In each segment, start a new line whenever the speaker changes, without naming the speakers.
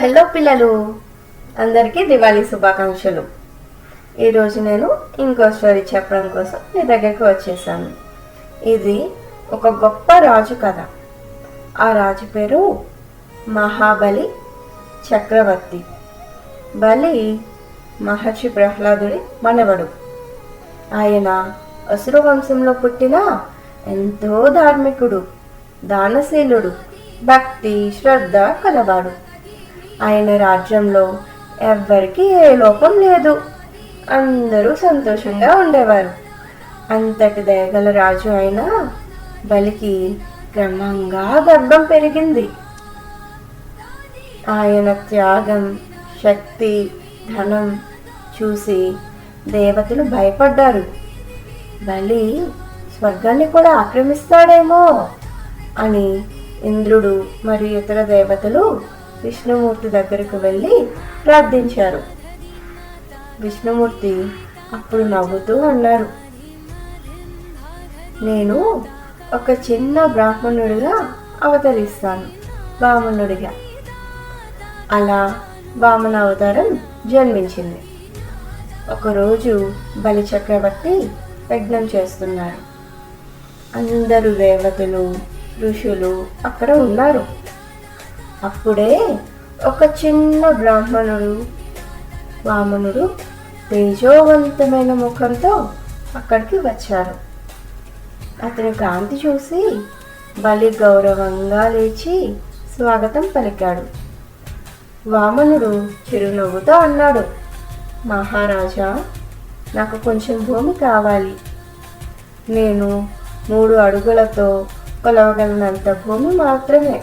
Hello పిల్లలు, అందరికీ దివాళీ శుభాకాంక్షలు. ఈరోజు నేను ఇంకో స్టోరీ చెప్పడం కోసం మీ దగ్గరికి వచ్చేసాను. ఇది ఒక గొప్ప రాజు కథ. ఆ రాజు పేరు మహాబలి చక్రవర్తి. బలి మహర్షి ప్రహ్లాదుడి మనవడు. ఆయన అసుర వంశంలో పుట్టిన ఎంతో ధార్మికుడు, దానశీలుడు, భక్తి శ్రద్ధ కలవాడు. ఆయన రాజ్యంలో ఎవ్వరికి ఏ లోపం లేదు. అందరూ సంతోషంగా ఉండేవారు. అంతటి దయగల రాజు అయిన బలికి క్రమంగా గర్భం పెరిగింది. ఆయన త్యాగం, శక్తి, ధనం చూసి దేవతలు భయపడ్డారు. బలి స్వర్గాన్ని కూడా ఆక్రమిస్తాడేమో అని ఇంద్రుడు మరియు ఇతర దేవతలు విష్ణుమూర్తి దగ్గరకు వెళ్ళి ప్రార్థించారు. విష్ణుమూర్తి అప్పుడు నవ్వుతూ అన్నారు, నేను ఒక చిన్న బ్రాహ్మణుడిగా అవతరిస్తాను, వామనుడిగా. అలా వామన అవతారం జన్మించింది. ఒకరోజు బలి చక్రవర్తి యజ్ఞం చేస్తున్నారు. అందరూ దేవతలు ఋషులు అక్కడ ఉన్నారు. అప్పుడే ఒక చిన్న బ్రాహ్మణుడు వామనుడు తేజోవంతమైన ముఖంతో అక్కడికి వచ్చారు. అతని కాంతి చూసి బలి గౌరవంగా లేచి స్వాగతం పలికాడు. వామనుడు చిరునవ్వుతో అన్నాడు, మహారాజా, నాకు కొంచెం భూమి కావాలి. నేను 3 అడుగులతో కొలవగలనంత భూమి మాత్రమే.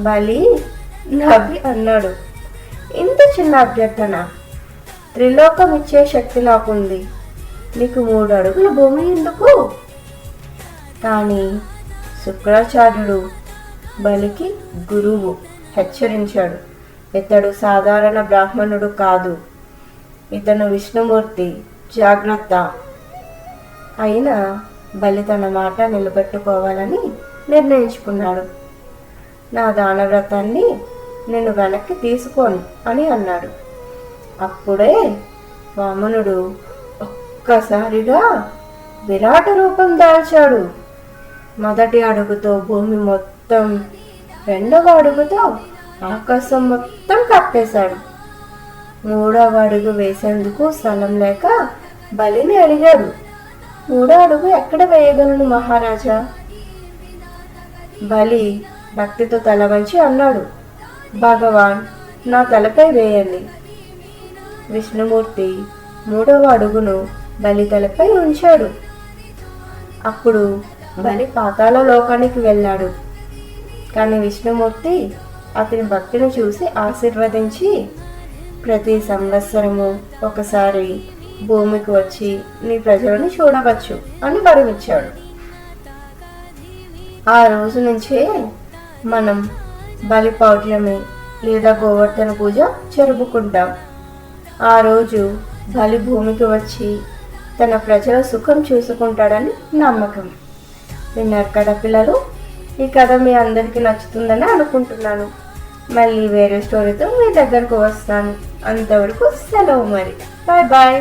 బలి నవ్వి అన్నాడు, ఇంత చిన్న అభ్యర్థన? త్రిలోకం ఇచ్చే శక్తి నాకుంది, నీకు 3 అడుగుల భూమి ఎందుకు? కానీ శుక్రాచార్యుడు, బలికి గురువు, హెచ్చరించాడు, ఇతడు సాధారణ బ్రాహ్మణుడు కాదు, ఇతను విష్ణుమూర్తి, జాగ్రత్త. అయినా బలి తన మాట నిలబెట్టుకోవాలని నిర్ణయించుకున్నాడు. నా దానవ్రతాన్ని నేను వెనక్కి తీసుకోను అని అన్నాడు. అప్పుడే వామనుడు ఒక్కసారిగా విరాట రూపం దాల్చాడు. మొదటి అడుగుతో భూమి మొత్తం, 2వ అడుగుతో ఆకాశం మొత్తం కప్పేశాడు. 3వ అడుగు వేసేందుకు స్థలం లేక బలిని అడిగాడు, 3వ అడుగు ఎక్కడ వేయగలను మహారాజా? బలి భక్తితో తల వంచి అన్నాడు, భగవాన్, నా తలపై వేయండి. విష్ణుమూర్తి 3వ అడుగును బలి తలపై ఉంచాడు. అప్పుడు బలి పాతాళ లోకానికి వెళ్ళాడు. కానీ విష్ణుమూర్తి అతని భక్తిని చూసి ఆశీర్వదించి, ప్రతి సంవత్సరము ఒకసారి భూమికి వచ్చి నీ ప్రజలను చూడవచ్చు అని వరమిచ్చాడు. ఆ రోజు నుంచే మనం బలి పౌర్ణమి లేదా గోవర్ధన పూజ జరుపుకుంటాం. ఆ రోజు బలి భూమికి వచ్చి తన ప్రజల సుఖం చూసుకుంటాడని నమ్మకం. విన్నారు కదా పిల్లలు? ఈ కథ మీ అందరికీ నచ్చుతుందని అనుకుంటున్నాను. మళ్ళీ వేరే స్టోరీతో మీ దగ్గరకు వస్తాను. అంతవరకు సెలవు మరి. Bye bye.